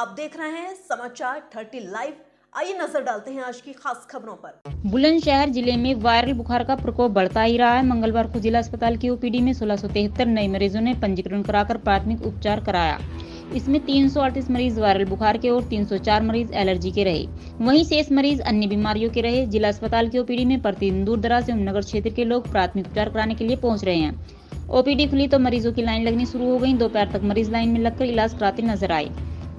आप देख रहे हैं समाचार 30 लाइव। आइए नजर डालते हैं आज की खास खबरों पर। बुलंदशहर जिले में वायरल बुखार का प्रकोप बढ़ता ही रहा है। मंगलवार को जिला अस्पताल की ओपीडी में 1673 नए मरीजों ने पंजीकरण कराकर प्राथमिक उपचार कराया। इसमें 338 मरीज वायरल बुखार के और 304 मरीज एलर्जी के रहे। वहीं शेष मरीज अन्य बीमारियों के रहे। जिला अस्पताल की ओपीडी में प्रतिदिन दूर दराज एवं नगर क्षेत्र के लोग प्राथमिक उपचार कराने के लिए पहुंच रहे हैं। ओपीडी खुली तो मरीजों की लाइन लगनी शुरू हो गई। दोपहर तक मरीज लाइन में लगकर इलाज कराते नजर आए।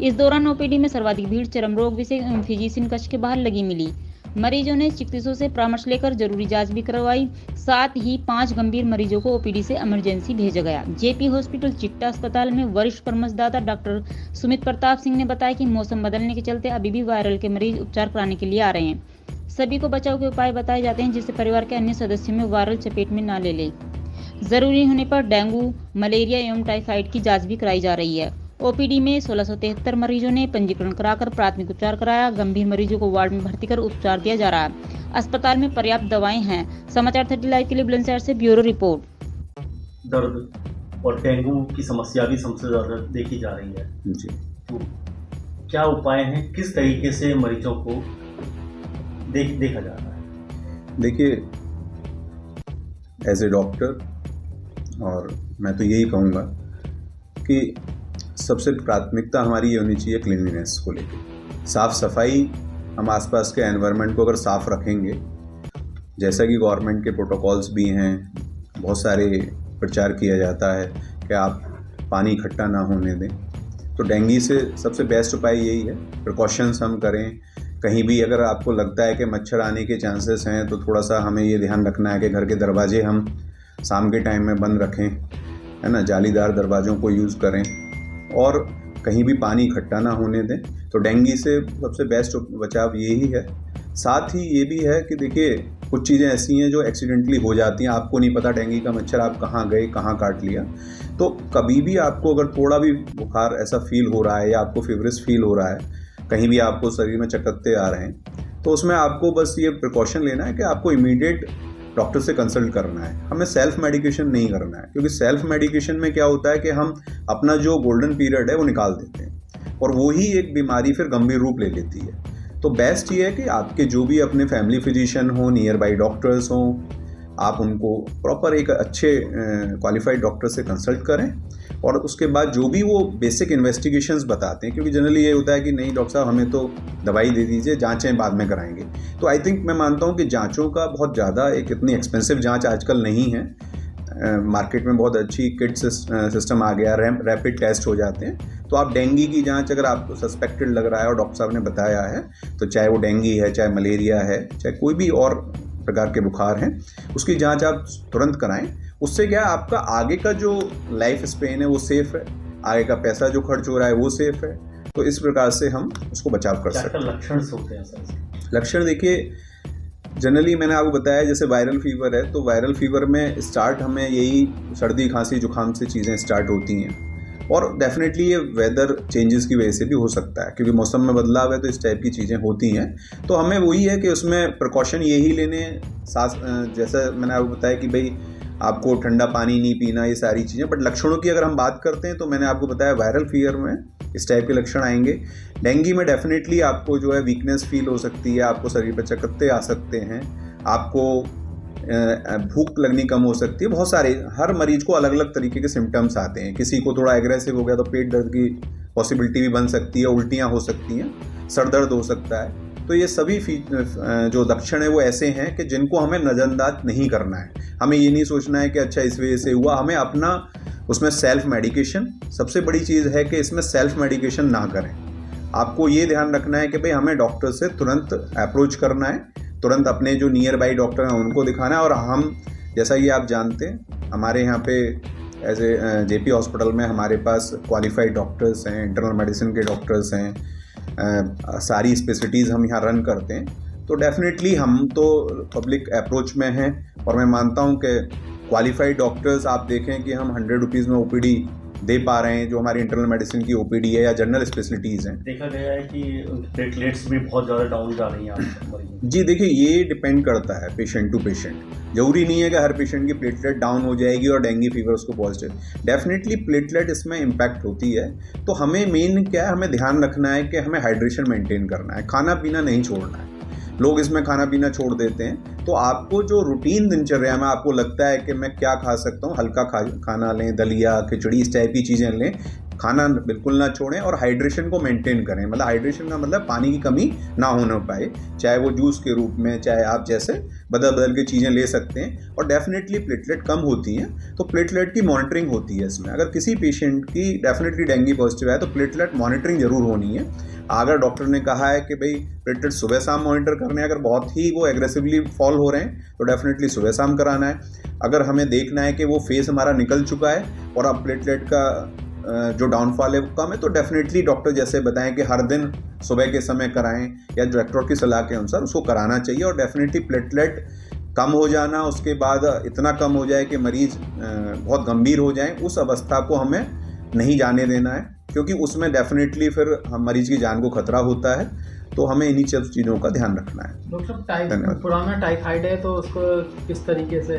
इस दौरान ओपीडी में सर्वाधिक भीड़ चर्म रोग विषय एवं फिजिशियन कक्ष के बाहर लगी मिली। मरीजों ने चिकित्सकों से परामर्श लेकर जरूरी जांच भी करवाई। साथ ही 5 गंभीर मरीजों को ओपीडी से इमरजेंसी भेजा गया। जेपी हॉस्पिटल चिट्टा अस्पताल में वरिष्ठ परामर्शदाता डॉक्टर सुमित प्रताप सिंह ने बताया कि मौसम बदलने के चलते अभी भी वायरल के मरीज उपचार कराने के लिए आ रहे हैं। सभी को बचाव के उपाय बताए जाते हैं जिससे परिवार के अन्य सदस्यों में वायरल चपेट में न ले। जरूरी होने पर डेंगू, मलेरिया एवं टाइफाइड की जाँच भी कराई जा रही है। ओपीडी में 1673 मरीजों ने पंजीकरण कराकर प्राथमिक उपचार कराया। गंभीर मरीजों को वार्ड में भर्ती कर उपचार दिया जा रहा है। अस्पताल में पर्याप्त दवाएं हैं। समाचार 30 लाइव के लिए बुलंदशहर से ब्यूरो रिपोर्ट। दर्द और डेंगू की समस्या भी सबसे ज़्यादा देखी जा रही है जी। तो क्या उपाय हैं, किस तरीके से मरीजों को देखा जा रहा है? देखिए, एज ए डॉक्टर और मैं तो यही कहूँगा कि सबसे प्राथमिकता हमारी ये होनी चाहिए क्लीनलीनेस को लेकर। साफ़ सफाई, हम आसपास के एनवायरनमेंट को अगर साफ़ रखेंगे, जैसा कि गवर्नमेंट के प्रोटोकॉल्स भी हैं, बहुत सारे प्रचार किया जाता है कि आप पानी इकट्ठा ना होने दें, तो डेंगू से सबसे बेस्ट उपाय यही है। प्रिकॉशंस हम करें। कहीं भी अगर आपको लगता है कि मच्छर आने के चांसेस हैं तो थोड़ा सा हमें ये ध्यान रखना है कि घर के दरवाजे हम शाम के टाइम में बंद रखें, है ना, जालीदार दरवाज़ों को यूज़ करें और कहीं भी पानी इकट्ठा ना होने दें। तो डेंगू से सबसे बेस्ट बचाव यही है। साथ ही ये भी है कि देखिए, कुछ चीज़ें ऐसी हैं जो एक्सीडेंटली हो जाती हैं, आपको नहीं पता डेंगू का मच्छर आप कहाँ गए, कहाँ काट लिया। तो कभी भी आपको अगर थोड़ा भी बुखार ऐसा फील हो रहा है या आपको फीवरिश फील हो रहा है, कहीं भी आपको शरीर में चकत्ते आ रहे हैं, तो उसमें आपको बस ये प्रिकॉशन लेना है कि आपको इमीडिएट डॉक्टर से कंसल्ट करना है। हमें सेल्फ मेडिकेशन नहीं करना है, क्योंकि सेल्फ मेडिकेशन में क्या होता है कि हम अपना जो गोल्डन पीरियड है वो निकाल देते हैं और वो ही एक बीमारी फिर गंभीर रूप ले लेती है। तो बेस्ट ये है कि आपके जो भी अपने फैमिली फिजिशियन हो, नियर बाई डॉक्टर्स हों, आप उनको प्रॉपर एक अच्छे क्वालिफाइड डॉक्टर से कंसल्ट करें और उसके बाद जो भी वो बेसिक इन्वेस्टिगेशंस बताते हैं, क्योंकि जनरली ये होता है कि नहीं डॉक्टर साहब हमें तो दवाई दे दीजिए, जांचें बाद में कराएंगे। तो आई थिंक मैं मानता हूँ कि जांचों का बहुत ज़्यादा एक इतनी एक्सपेंसिव जांच आजकल नहीं है। मार्केट में बहुत अच्छी किट सिस्टम आ गया, रैपिड टेस्ट हो जाते हैं। तो आप डेंगू की जांच अगर आपको सस्पेक्टेड लग रहा है और डॉक्टर साहब ने बताया है, तो चाहे वो डेंगू है, चाहे मलेरिया है, चाहे कोई भी और प्रकार के बुखार हैं, उसकी जांच आप तुरंत कराएं। उससे क्या है, आपका आगे का जो लाइफ स्पेन है वो सेफ है, आगे का पैसा जो खर्च हो रहा है वो सेफ है। तो इस प्रकार से हम उसको बचाव कर सकते हैं। लक्षण होते हैं सर? लक्षण देखिए, जनरली मैंने आपको बताया जैसे वायरल फीवर है, तो वायरल फीवर में स्टार्ट हमें यही सर्दी, खांसी, जुकाम से चीज़ें स्टार्ट होती हैं और डेफिनेटली ये वेदर चेंजेस की वजह से भी हो सकता है, क्योंकि मौसम में बदलाव है तो इस टाइप की चीज़ें होती हैं। तो हमें वही है कि उसमें प्रिकॉशन यही लेने, जैसा मैंने आपको बताया कि भाई आपको ठंडा पानी नहीं पीना, ये सारी चीज़ें। बट लक्षणों की अगर हम बात करते हैं तो मैंने आपको बताया वायरल फीवर में इस टाइप के लक्षण आएंगे। डेंगू में डेफिनेटली आपको जो है वीकनेस फील हो सकती है, आपको शरीर पर चकत्ते आ सकते हैं, आपको भूख लगनी कम हो सकती है। बहुत सारे, हर मरीज को अलग अलग तरीके के सिम्टम्स आते हैं। किसी को थोड़ा एग्रेसिव हो गया तो पेट दर्द की पॉसिबिलिटी भी बन सकती है, उल्टियाँ हो सकती हैं, सर दर्द हो सकता है। तो ये सभी जो लक्षण है वो ऐसे हैं कि जिनको हमें नज़रअंदाज नहीं करना है। हमें ये नहीं सोचना है कि अच्छा इस वजह से हुआ, हमें अपना उसमें सेल्फ मेडिकेशन, सबसे बड़ी चीज़ है कि इसमें सेल्फ मेडिकेशन ना करें। आपको ये ध्यान रखना है कि भाई हमें डॉक्टर से तुरंत अप्रोच करना है, तुरंत अपने जो नियर बाई डॉक्टर हैं उनको दिखाना है। और हम, जैसा कि आप जानते हैं, हमारे यहाँ पे एज ए जेपी हॉस्पिटल में हमारे पास क्वालिफाइड डॉक्टर्स हैं, इंटरनल मेडिसिन के डॉक्टर्स हैं, सारी स्पेशलिटीज़ हम यहाँ रन करते हैं। तो डेफिनेटली हम तो पब्लिक अप्रोच में हैं और मैं मानता हूँ कि क्वालिफाइड डॉक्टर्स, आप देखें कि हम 100 रुपीज़ में ओपीडी दे पा रहे हैं, जो हमारी इंटरनल मेडिसिन की ओपीडी है या जनरल स्पेशलिटीज़ हैं। देखा गया है कि प्लेटलेट्स भी बहुत ज़्यादा डाउन जा रही हैं मरीजों। जी देखिए, ये डिपेंड करता है पेशेंट टू पेशेंट। ज़रूरी नहीं है कि हर पेशेंट की प्लेटलेट डाउन हो जाएगी और डेंगू फीवर उसको पॉजिटिव। डेफिनेटली प्लेटलेट इसमें इम्पैक्ट होती है। तो हमें मेन क्या है, हमें ध्यान रखना है कि हमें हाइड्रेशन मेंटेन करना है, खाना पीना नहीं छोड़ना है। लोग इसमें खाना पीना छोड़ देते हैं। तो आपको जो रूटीन दिनचर्या में आपको लगता है कि मैं क्या खा सकता हूँ, हल्का खाना लें, दलिया, खिचड़ी, इस टाइप की चीज़ें लें, खाना बिल्कुल ना छोड़ें और हाइड्रेशन को मेंटेन करें। मतलब हाइड्रेशन का मतलब पानी की कमी ना होने पाए, चाहे वो जूस के रूप में, चाहे आप जैसे बदल के चीज़ें ले सकते हैं। और डेफिनेटली प्लेटलेट कम होती हैं तो प्लेटलेट की मॉनिटरिंग होती है इसमें। अगर किसी पेशेंट की डेफिनेटली डेंगू पॉजिटिव है तो प्लेटलेट मॉनिटरिंग जरूर होनी है। अगर डॉक्टर ने कहा है कि भाई प्लेटलेट सुबह शाम मॉनिटर करने हैं, अगर बहुत ही वो एग्रेसिवली फॉल हो रहे हैं तो डेफिनेटली सुबह शाम कराना है। अगर हमें देखना है कि वो फेज़ हमारा निकल चुका है और अब प्लेटलेट का जो डाउनफॉल है वो कम है, तो डेफिनेटली डॉक्टर जैसे बताएं कि हर दिन सुबह के समय कराएं या डॉक्टर की सलाह के अनुसार उसको कराना चाहिए। और डेफिनेटली प्लेटलेट कम हो जाना, उसके बाद इतना कम हो जाए कि मरीज़ बहुत गंभीर हो जाए, उस अवस्था को हमें नहीं जाने देना है, क्योंकि उसमें डेफिनेटली फिर हम मरीज़ की जान को खतरा होता है। तो हमें इन्हीं सब चीज़ों का ध्यान रखना है। डॉक्टर साहब, पुराना टाइफाइड है तो उसको किस तरीके से?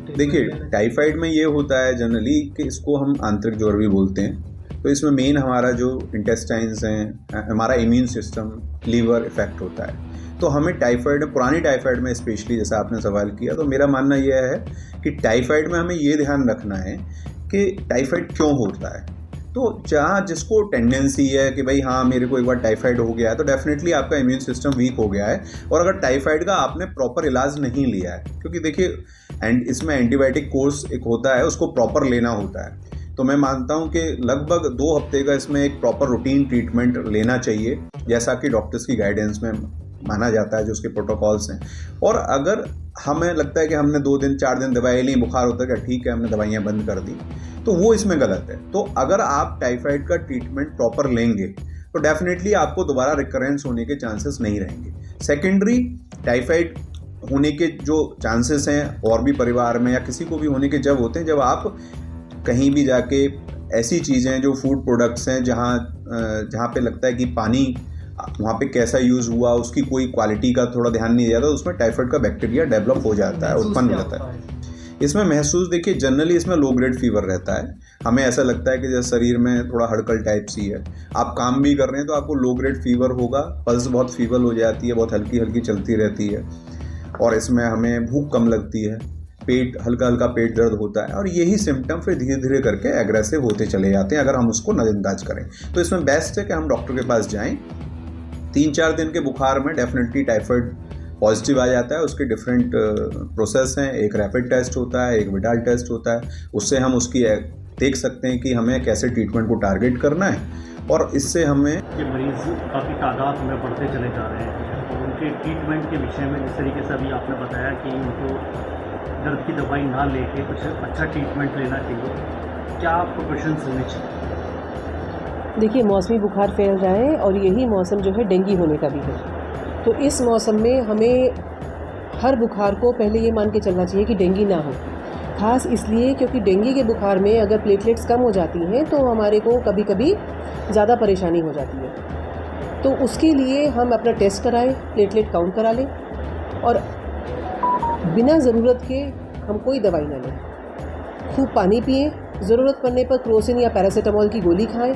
देखिए, टाइफाइड में ये होता है जनरली कि इसको हम आंतरिक ज्वर भी बोलते हैं। तो इसमें मेन हमारा जो इंटेस्टाइन्स हैं, हमारा इम्यून सिस्टम, लीवर इफेक्ट होता है। तो हमें टाइफाइड, पुरानी टाइफाइड में स्पेशली जैसा आपने सवाल किया, तो मेरा मानना यह है कि टाइफाइड में हमें ये ध्यान रखना है कि टाइफाइड क्यों होता है। तो जहाँ जिसको टेंडेंसी है कि भाई हाँ मेरे को एक बार टाइफाइड हो गया है, तो डेफिनेटली आपका इम्यून सिस्टम वीक हो गया है। और अगर टाइफाइड का आपने प्रॉपर इलाज नहीं लिया है, क्योंकि देखिए इसमें एंटीबायोटिक कोर्स एक होता है, उसको प्रॉपर लेना होता है। तो मैं मानता हूँ कि लगभग 2 हफ्ते का इसमें एक प्रॉपर रूटीन ट्रीटमेंट लेना चाहिए, जैसा कि डॉक्टर्स की गाइडेंस में माना जाता है, जो उसके प्रोटोकॉल्स हैं। और अगर हमें लगता है कि हमने 2 दिन 4 दिन दवाई ली, बुखार होता है, ठीक है हमने दवाइयाँ बंद कर दी, तो वो इसमें गलत है। तो अगर आप टाइफाइड का ट्रीटमेंट प्रॉपर लेंगे तो डेफिनेटली आपको दोबारा रिकरेंस होने के चांसेस नहीं रहेंगे। सेकेंडरी, टाइफाइड होने के जो चांसेस हैं और भी परिवार में या किसी को भी होने के जब होते हैं, जब आप कहीं भी जाके ऐसी चीज़ें जो फूड प्रोडक्ट्स हैं जहाँ पे लगता है कि पानी वहाँ पे कैसा यूज़ हुआ, उसकी कोई क्वालिटी का थोड़ा ध्यान नहीं दिया जाता, उसमें टाइफाइड का बैक्टीरिया डेवलप हो जाता है, उत्पन्न हो जाता है। इसमें महसूस देखिए जनरली इसमें लो ग्रेड फीवर रहता है। हमें ऐसा लगता है कि जैसे शरीर में थोड़ा हड़कल टाइप सी है, आप काम भी कर रहे हैं तो आपको लो ग्रेड फीवर होगा, पल्स बहुत फीवल हो जाती है, बहुत हल्की हल्की चलती रहती है, और इसमें हमें भूख कम लगती है, पेट हल्का हल्का पेट दर्द होता है। और यही सिम्टम फिर धीरे धीरे करके एग्रेसिव होते चले जाते हैं अगर हम उसको नज़रअंदाज करें। तो इसमें बेस्ट है कि हम डॉक्टर के पास जाएँ। 3-4 दिन के बुखार में डेफिनेटली टाइफाइड पॉजिटिव आ जाता है। उसके डिफरेंट प्रोसेस हैं, एक रैपिड टेस्ट होता है, एक विडाल टेस्ट होता है, उससे हम उसकी देख सकते हैं कि हमें कैसे ट्रीटमेंट को टारगेट करना है। और इससे हमें ये मरीज़ काफ़ी तादाद में बढ़ते चले जा रहे हैं, तो उनके ट्रीटमेंट के विषय में जिस तरीके से अभी आपने बताया कि उनको दर्द की दवाई ना लेके कुछ अच्छा ट्रीटमेंट लेना चाहिए, क्या प्रिकॉशंस लेने चाहिए? देखिए, मौसमी बुखार फैल रहा है और यही मौसम जो है डेंगू होने का भी है। तो इस मौसम में हमें हर बुखार को पहले ये मान के चलना चाहिए कि डेंगू ना हो। ख़ास इसलिए क्योंकि डेंगू के बुखार में अगर प्लेटलेट्स कम हो जाती हैं तो हमारे को कभी कभी ज़्यादा परेशानी हो जाती है। तो उसके लिए हम अपना टेस्ट कराएं, प्लेटलेट काउंट करा लें और बिना ज़रूरत के हम कोई दवाई ना लें। खूब पानी पिएं, ज़रूरत पड़ने पर क्रोसिन या पैरासीटामोल की गोली खाएं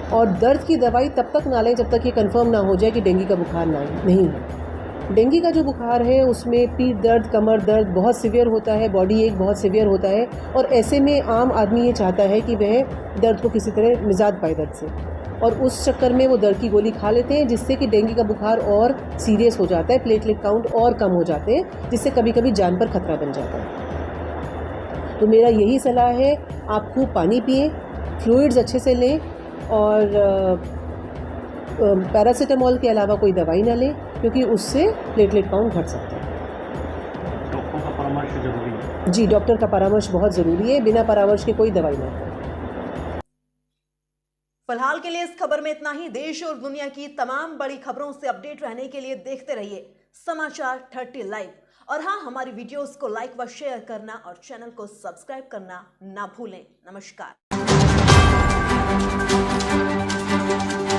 और दर्द की दवाई तब तक ना लें जब तक ये कंफर्म ना हो जाए कि डेंगू का बुखार नहीं है। डेंगू का जो बुखार है उसमें पीठ दर्द, कमर दर्द बहुत सीवियर होता है, बॉडी एक बहुत सीवियर होता है और ऐसे में आम आदमी ये चाहता है कि वह दर्द को किसी तरह निजात पाए दर्द से, और उस चक्कर में वो दर्द की गोली खा लेते हैं, जिससे कि डेंगू का बुखार और सीरियस हो जाता है, प्लेटलेट काउंट और कम हो जाते हैं, जिससे कभी कभी जान पर खतरा बन जाता है। तो मेरा यही सलाह है, आप खूब पानी पिएं, फ्लूइड्स अच्छे से लें और पैरासीटामोल के अलावा कोई दवाई ना लें, क्योंकि उससे प्लेटलेट काउंट घट सकता है। डॉक्टर का परामर्श जरूरी है। जी, डॉक्टर का परामर्श बहुत ज़रूरी है, बिना परामर्श के कोई दवाई ना लें। फिलहाल के लिए इस खबर में इतना ही। देश और दुनिया की तमाम बड़ी खबरों से अपडेट रहने के लिए देखते रहिए समाचार 30 लाइव। और हाँ, हमारी वीडियोस को लाइक व शेयर करना और चैनल को सब्सक्राइब करना ना भूलें। नमस्कार। है।